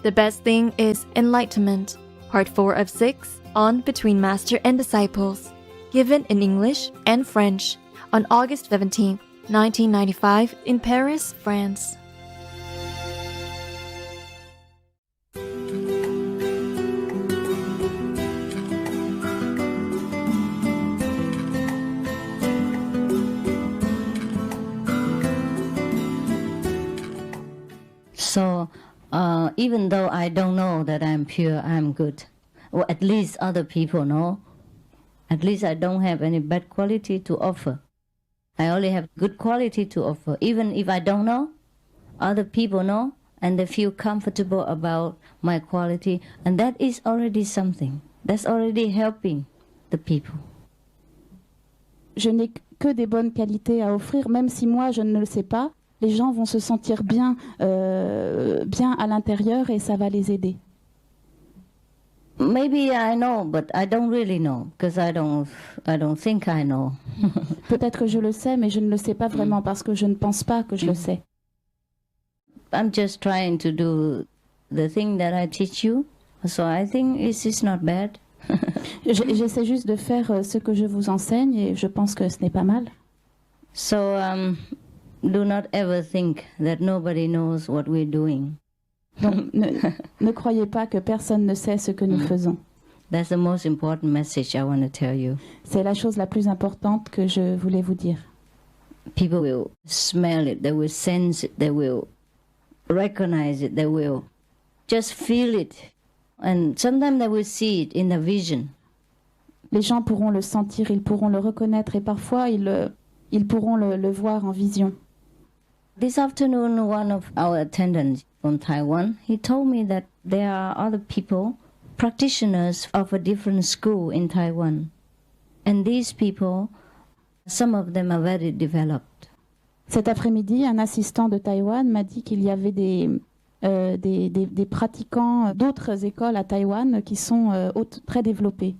The Best Thing is Enlightenment, Part 4 of 6 on Between Master and Disciples, given in English and French on August 17, 1995 in Paris, France. So, even though I don't know that I'm pure, I'm good, or at least other people know, at least I don't have any bad quality to offer. I only have good quality to offer. Even if I don't know, other people know, and they feel comfortable about my quality, and that is already something. That's already helping the people. Je n'ai que des bonnes qualités à offrir, même si moi je ne le sais pas. Les gens vont se sentir bien à l'intérieur et ça va les aider. Maybe I know, but I don't really know, because I don't think I know. Peut-être que je le sais, mais je ne le sais pas vraiment parce que je ne pense pas que je le sais. I'm just trying to do the thing that I teach you, so I think it's not bad. J'essaie juste de faire ce que je vous enseigne et je pense que ce n'est pas mal. So do not ever think that nobody knows what we're doing. Donc, ne croyez pas que personne ne sait ce que nous faisons. That's the most important message I want to tell you. C'est la chose la plus importante que je voulais vous dire. People will smell it, they will sense it, they will recognize it, they will just feel it. And sometimes they will see it in the vision. Les gens pourront le sentir, ils pourront le reconnaître et parfois ils pourront le voir en vision. This afternoon, one of our attendants from Taiwan, he told me that there are other people, practitioners of a different school in Taiwan. And these people, some of them are very developed. Cet après-midi, un assistant de Taïwan m'a dit qu'il y avait des pratiquants d'autres écoles à Taïwan qui sont très développés.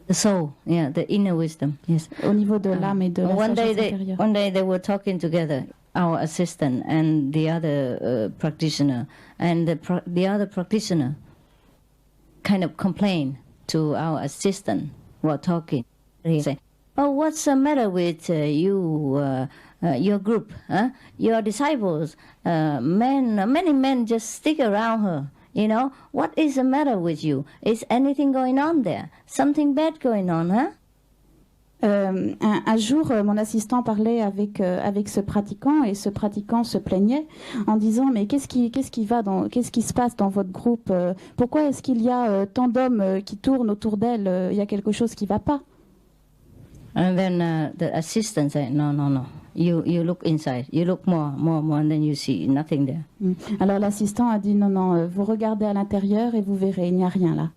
The soul, yeah, the inner wisdom, yes. Au niveau de l'âme et de la sagesse intérieure. One day they were talking together, our assistant and the other practitioner, and the other practitioner kind of complained to our assistant while talking. He said, "Oh, what's the matter with your group? Huh? Your disciples, many men just stick around her. You know, what is the matter with you? Is anything going on there? Something bad going on, huh?" Un jour, mon assistant parlait avec ce pratiquant et ce pratiquant se plaignait en disant mais qu'est-ce qui se passe dans votre groupe? Pourquoi est-ce qu'il y a tant d'hommes qui tournent autour d'elle? Il y a quelque chose qui ne va pas. And then the assistant said, no. You look inside. You look more, and then you see nothing there. Alors l'assistant a dit non, vous regardez à l'intérieur et vous verrez, il n'y a rien là.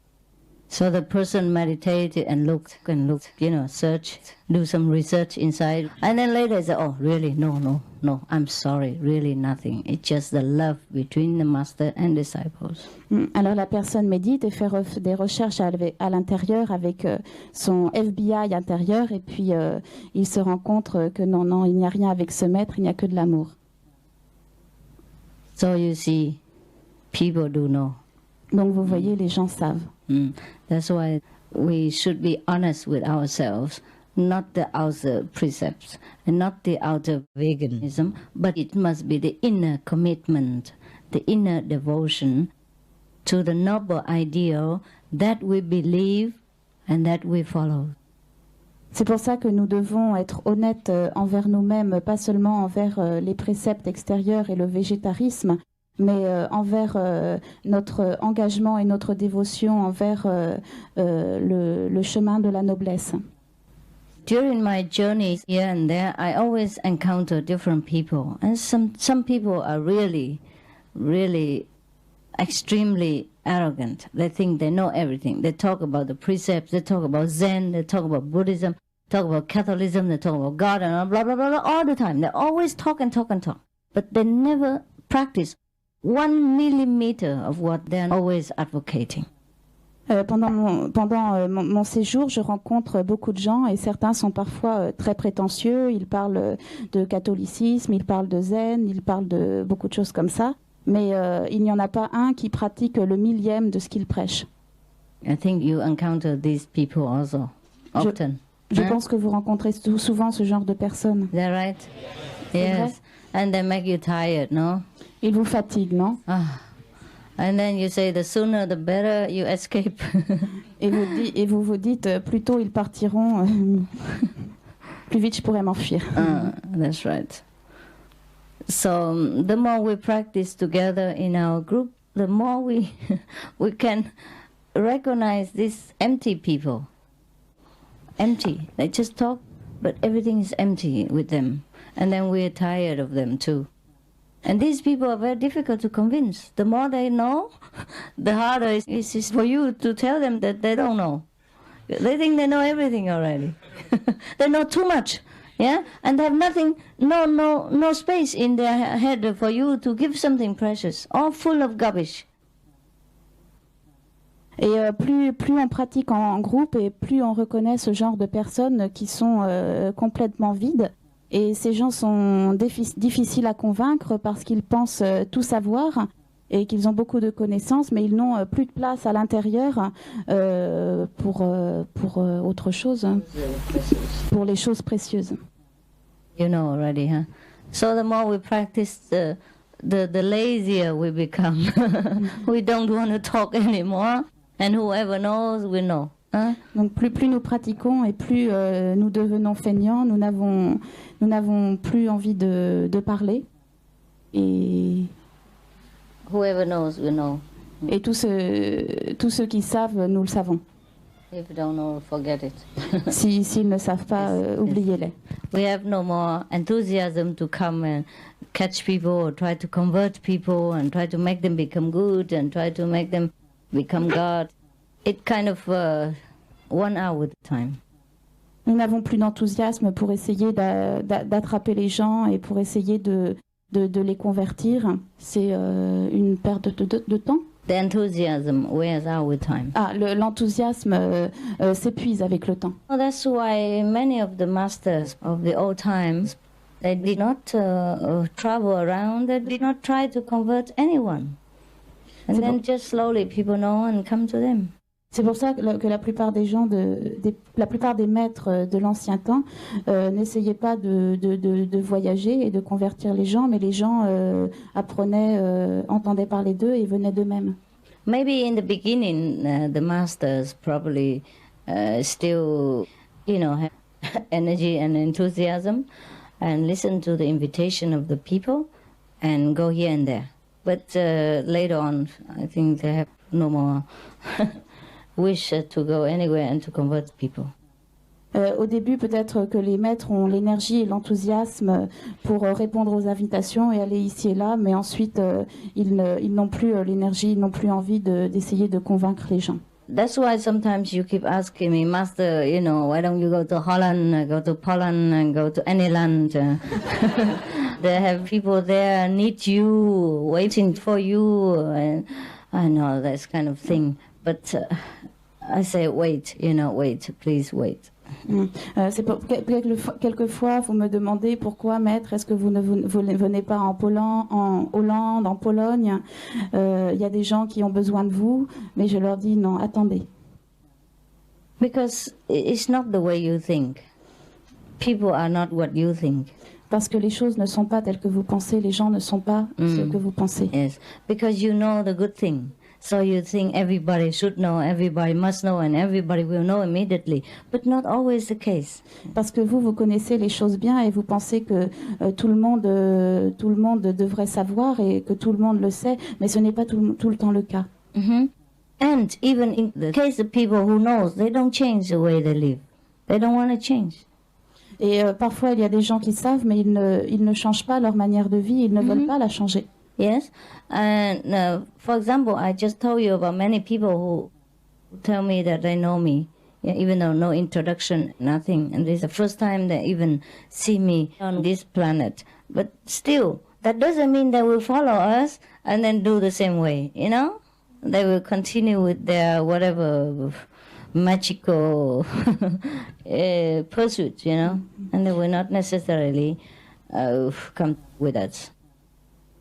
So the person meditated and looked, searched, do some research inside. And then later said, oh, really, no, I'm sorry, really nothing. It's just the love between the master and disciples. Alors la personne médite et fait des recherches à l'intérieur avec son FBI intérieur et puis il se rend compte que non, il n'y a rien avec ce maître, il n'y a que de l'amour. So you see, people do know. Donc vous voyez, les gens savent. That's why we should be honest with ourselves, not the outer precepts and not the outer veganism, but it must be the inner commitment, the inner devotion to the noble ideal that we believe and that we follow. C'est pour ça que nous devons être honnêtes envers nous-mêmes, pas seulement envers les préceptes extérieurs et le végétarisme, mais envers notre engagement et notre dévotion envers le chemin de la noblesse. During my journey here and there, I always encounter different people. And some people are really, really extremely arrogant. They think they know everything. They talk about the precepts, they talk about Zen, they talk about Buddhism, talk about Catholicism, they talk about God, and blah, blah, blah, blah, all the time. They always talk and talk and talk. But they never practice 1 millimeter of what they're always advocating. Pendant mon séjour, je rencontre beaucoup de gens et certains sont parfois très prétentieux. Ils parlent de catholicisme, ils parlent de zen, ils parlent de beaucoup de choses comme ça. mais il n'y en a pas un qui pratique le millième de ce qu'il prêche. I think you encounter these people also often. Je Hein? pense que vous rencontrez souvent ce genre de personnes. Is that right? C'est vrai? Yes. And they make you tired, no? Ils vous fatiguent, non? Ah. And then you say the sooner the better you escape. Et vous vous dites, plus tôt ils partiront, plus vite je pourrais m'enfuir. That's right. So the more we practice together in our group, the more we we can recognize these empty people. Empty. They just talk, but everything is empty with them. And then we're tired of them too. And these people are very difficult to convince. The more they know, the harder it is for you to tell them that they don't know. They think they know everything already. They know too much, yeah? And they have nothing, no space in their head for you to give something precious, all full of garbage. Et plus on pratique en groupe et plus on reconnaît ce genre de personnes qui sont complètement vides. Et ces gens sont difficiles à convaincre parce qu'ils pensent tout savoir et qu'ils ont beaucoup de connaissances, mais ils n'ont plus de place à l'intérieur pour autre chose, hein, pour les choses précieuses. You know already, huh? So the more we practice, the lazier we become. We don't want to talk anymore, and whoever knows, we know. Huh? Donc plus nous pratiquons et plus nous devenons feignants, nous n'avons plus envie de parler. Et Whoever knows, we know. tous ceux qui savent, nous le savons. If you don't know, forget it. S'ils ne savent pas, oubliez-les. We have no more enthusiasm to come and catch people or try to convert people and try to make them become good and try to make them become God. It kind of one hour with time. Nous n'avons plus d'enthousiasme pour essayer d'attraper les gens et pour essayer de les convertir. C'est une perte de temps. The enthusiasm wears out with time. L'enthousiasme s'épuise avec le temps. Well, that's why many of the masters of the old times, they did not travel around, they did not try to convert anyone. And then just slowly people know and come to them. C'est pour ça que la plupart des gens, la plupart des maîtres de l'ancien temps n'essayaient pas de voyager et de convertir les gens, mais les gens apprenaient, entendaient parler d'eux et venaient d'eux-mêmes. Maybe in the beginning, the masters probably still, have energy and enthusiasm and listen to the invitation of the people and go here and there. But later on, I think they have no more wish to go anywhere and to convert people. Au début, peut-être que les maîtres ont l'énergie et l'enthousiasme pour répondre aux invitations et aller ici et là, mais ensuite, ils n'ont plus l'énergie, ils n'ont plus envie d'essayer de convaincre les gens. That's why sometimes you keep asking me, Master, why don't you go to Holland, go to Poland, and go to any land? They have people there need you, waiting for you, and I know that kind of thing. But I say, wait, wait, please wait. Quelquefois, vous me demandez pourquoi, maître, est-ce que vous ne venez pas en Hollande, en Pologne? Il y a des gens qui ont besoin de vous, mais je leur dis non, attendez. Because it's not the way you think. People are not what you think. Parce que les choses ne sont pas telles que vous pensez, les gens ne sont pas ce que vous pensez. Yes, because you know the good thing. So you think everybody should know, everybody must know, and everybody will know immediately. But not always the case. Parce que vous connaissez les choses bien et vous pensez que tout le monde devrait savoir et que tout le monde le sait, mais ce n'est pas tout le temps le cas. Mm-hmm. And even in the case of people who knows, they don't change the way they live. They don't want to change. Et parfois, il y a des gens qui savent, mais ils ne changent pas leur manière de vie, ils ne veulent pas la changer. Yes, and for example, I just told you about many people who tell me that they know me, even though no introduction, nothing. And this is the first time they even see me on this planet. But still, that doesn't mean they will follow us and then do the same way, They will continue with their whatever magical pursuits, and they will not necessarily come with us.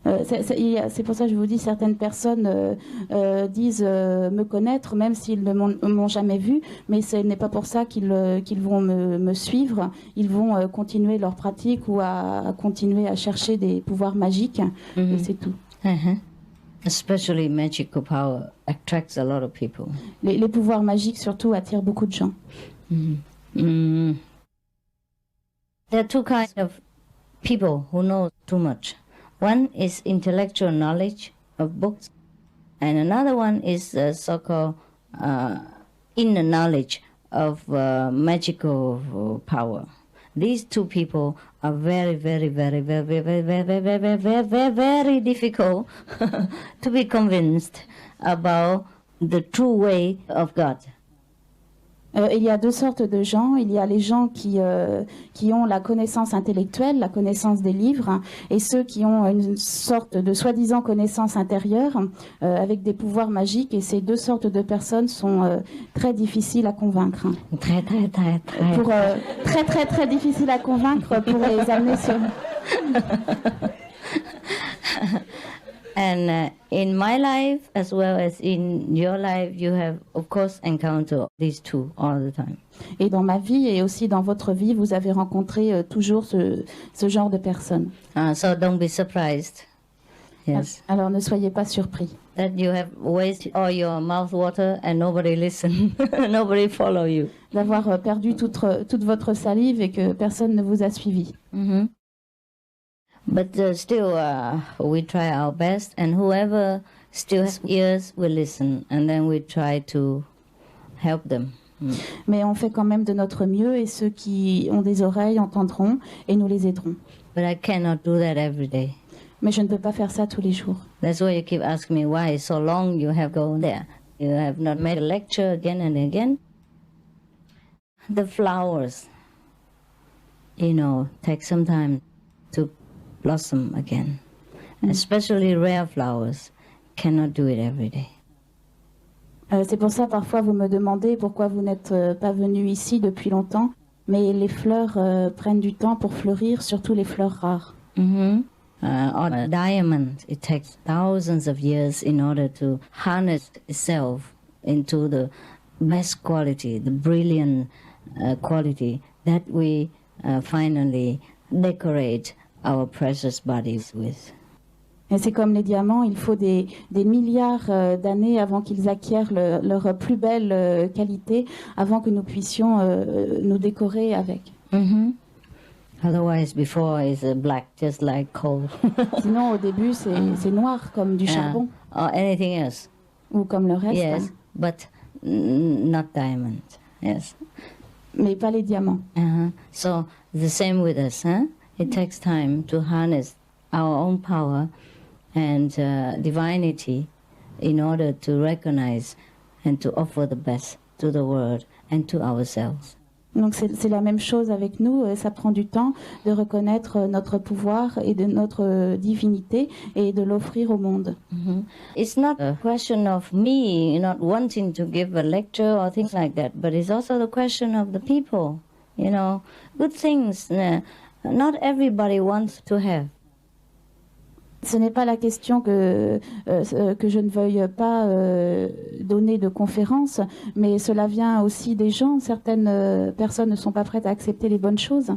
C'est pour ça que je vous dis, certaines personnes disent me connaître, même s'ils ne m'ont jamais vu, mais ce n'est pas pour ça qu'ils vont me suivre. Ils vont continuer leur pratique ou à continuer à chercher des pouvoirs magiques, et c'est tout. Uh-huh. Especially magical power attracts a lot of people. Les pouvoirs magiques, surtout, attirent beaucoup de gens. There are two kinds of people who know too much. One is intellectual knowledge of books, and another one is so-called inner knowledge of magical power. These two people are very, very, very, very, very, very, very, very, very, very, very difficult to be convinced about the true way of God. Il y a deux sortes de gens. Il y a les gens qui ont la connaissance intellectuelle, la connaissance des livres, et ceux qui ont une sorte de soi-disant connaissance intérieure avec des pouvoirs magiques. Et ces deux sortes de personnes sont très difficiles à convaincre. Très, très, très, très. Très, très, très difficiles à convaincre pour les amener sur... And in my life, as well as in your life, you have, of course, encountered these two all the time. Et dans ma vie et aussi dans votre vie, vous avez rencontré toujours ce genre de personnes. So don't be surprised. Yes. Alors ne soyez pas surpris. That you have wasted all your mouth water and nobody listen, nobody follow you. D'avoir perdu toute votre salive et que personne ne vous a suivi. Mm-hmm. But still, we try our best, and whoever still has ears will listen, and then we try to help them. Mais on fait quand même de notre mieux, et ceux qui ont des oreilles entendront, et nous les aiderons. But I cannot do that every day. Mais je ne peux pas faire ça tous les jours. That's why you keep asking me why so long you have gone there. You have not made a lecture again and again. The flowers, take some time to blossom again. Especially rare flowers cannot do it every day. C'est pour ça parfois vous me demandez pourquoi vous n'êtes pas venu ici depuis longtemps, mais les fleurs prennent du temps pour fleurir, surtout les fleurs rares. Mm-hmm. On a diamond, it takes thousands of years in order to harness itself into the best quality, the brilliant quality that we finally decorate our precious bodies with. Et c'est comme les diamants, il faut des milliards d'années avant qu'ils acquièrent leur plus belle qualité, avant que nous puissions nous décorer avec. Mm-hmm. Otherwise, before is black, just like coal. Sinon, au début, c'est noir comme du charbon. Or anything else. Ou comme le reste. Yes, but not diamond. Yes. Mais pas les diamants. So the same with us, huh? It takes time to harness our own power and divinity in order to recognize and to offer the best to the world and to ourselves. Donc c'est la même chose avec nous, ça prend du temps de reconnaître notre pouvoir et de notre divinité et de l'offrir au monde. Mm-hmm. It's not a question of me not wanting to give a lecture or things like that, but it's also the question of the people, good things not everybody wants to have. Ce n'est pas la question que je ne veuille pas donner de conférences, mais cela vient aussi des gens. Certaines personnes ne sont pas prêtes à accepter les bonnes choses.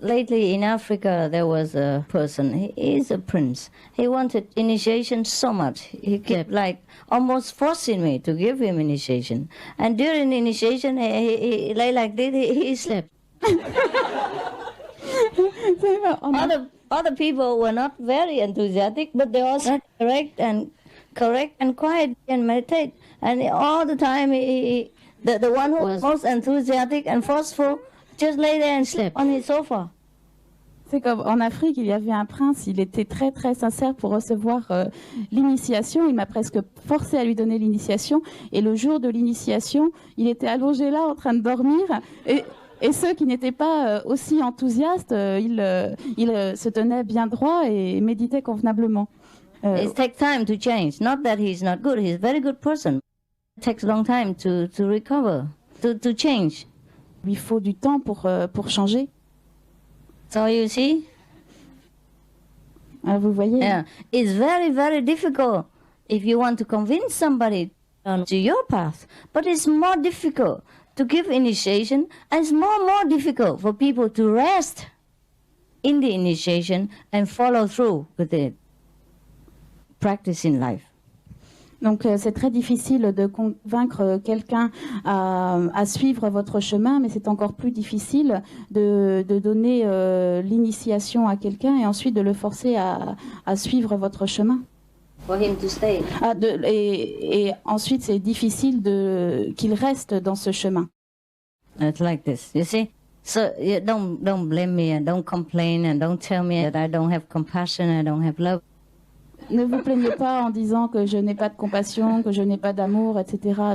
Lately in Africa there was a person, he is a prince. He wanted initiation so much. He kept almost forcing me to give him initiation. And during initiation he lay like this, he slept. Other people were not very enthusiastic, but they also correct and quiet and meditate. And all the time, the one who was most enthusiastic and forceful just lay there and slept on his sofa. C'est comme en Afrique, il y avait un prince, il était très très sincère pour recevoir l'initiation. Il m'a presque forcé à lui donner l'initiation. Et le jour de l'initiation, il était allongé là en train de dormir. Et ceux qui n'étaient pas aussi enthousiastes, ils se tenaient bien droit et méditaient convenablement. It takes time to change. Not that he's not good. He's a very good person. It takes a long time to recover, to change. Il faut du temps pour changer. So you see? Vous voyez, Yeah, it's very, very difficult if you want to convince somebody to your path. But it's more difficult to give initiation, and it's more difficult for people to rest in the initiation and follow through with the practice in life. donc c'est très difficile de convaincre quelqu'un à suivre votre chemin, mais c'est encore plus difficile de donner l'initiation à quelqu'un et ensuite de le forcer à suivre votre chemin. For him to stay. Et ensuite, c'est difficile qu'il reste dans ce chemin. It's like this, you see. So you don't blame me and don't complain and don't tell me that I don't have compassion, I don't have love. Ne vous plaignez pas en disant que je n'ai pas de compassion, que je n'ai pas d'amour, etc.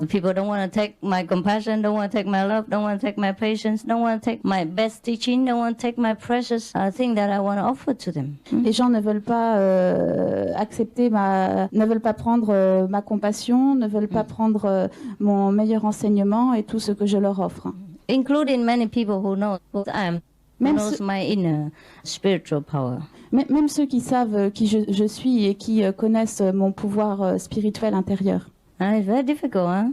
The people don't want to take my compassion, don't want to take my love, don't want to take my patience, don't want to take my best teaching, don't want to take my precious thing that I want to offer to them. Les gens ne veulent pas ne veulent pas prendre ma compassion, ne veulent pas prendre mon meilleur enseignement et tout ce que je leur offre. Including many people who know who I am, who knows my inner spiritual power. Même ceux qui savent qui je suis et qui connaissent mon pouvoir spirituel intérieur. It's very difficult, huh?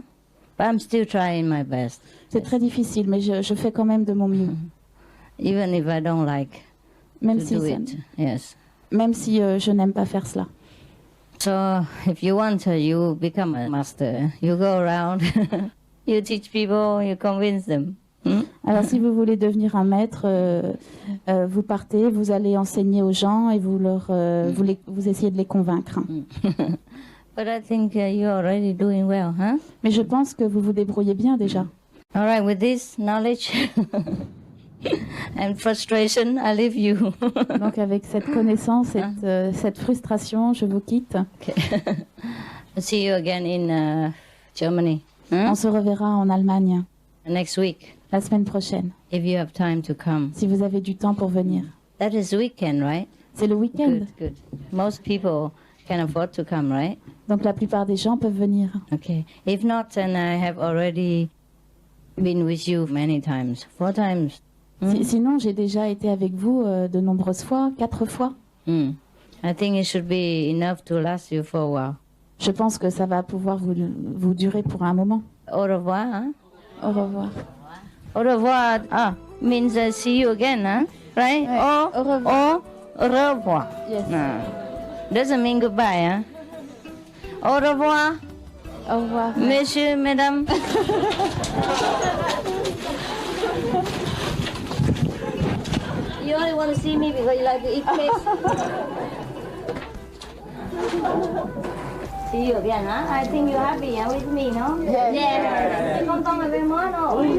But I'm still trying my best. C'est très difficile, mais je fais quand même de mon mieux. Even if I don't like Même to si, do it. Yes. même si je n'aime pas faire cela. So if you want, you become a master. You go around, you teach people, you convince them. Alors si vous voulez devenir un maître, vous partez, vous allez enseigner aux gens et vous essayez de les convaincre. But I think you're already doing well, huh? Mais je pense que vous vous débrouillez bien déjà. All right, with this knowledge and frustration, I leave you. Donc avec cette connaissance, cette frustration, je vous quitte. Okay. See you again in Germany. Huh? On se reverra en Allemagne Next week, la semaine prochaine, if you have time to come. si vous avez du temps pour venir. That is weekend, right? C'est le week-end, Good, good. Most people can afford to come, right? donc la plupart des gens peuvent venir. Okay. If not, then I have already been with you many times, 4 times. Sinon, j'ai déjà été avec vous de nombreuses fois, 4 fois. I think it should be enough to last you for a while. Je pense que ça va pouvoir vous durer pour un moment. Au revoir, huh? Au revoir. Au revoir means see you again, huh? Right? Ouais. Au revoir. Au revoir. Yes. Doesn't mean goodbye, huh? Au revoir, Au revoir. monsieur, mesdames. You only want to see me because you like to eat cake. See you again, huh? I think you're happy with me, no? Yes. Content avec moi, non? Oui.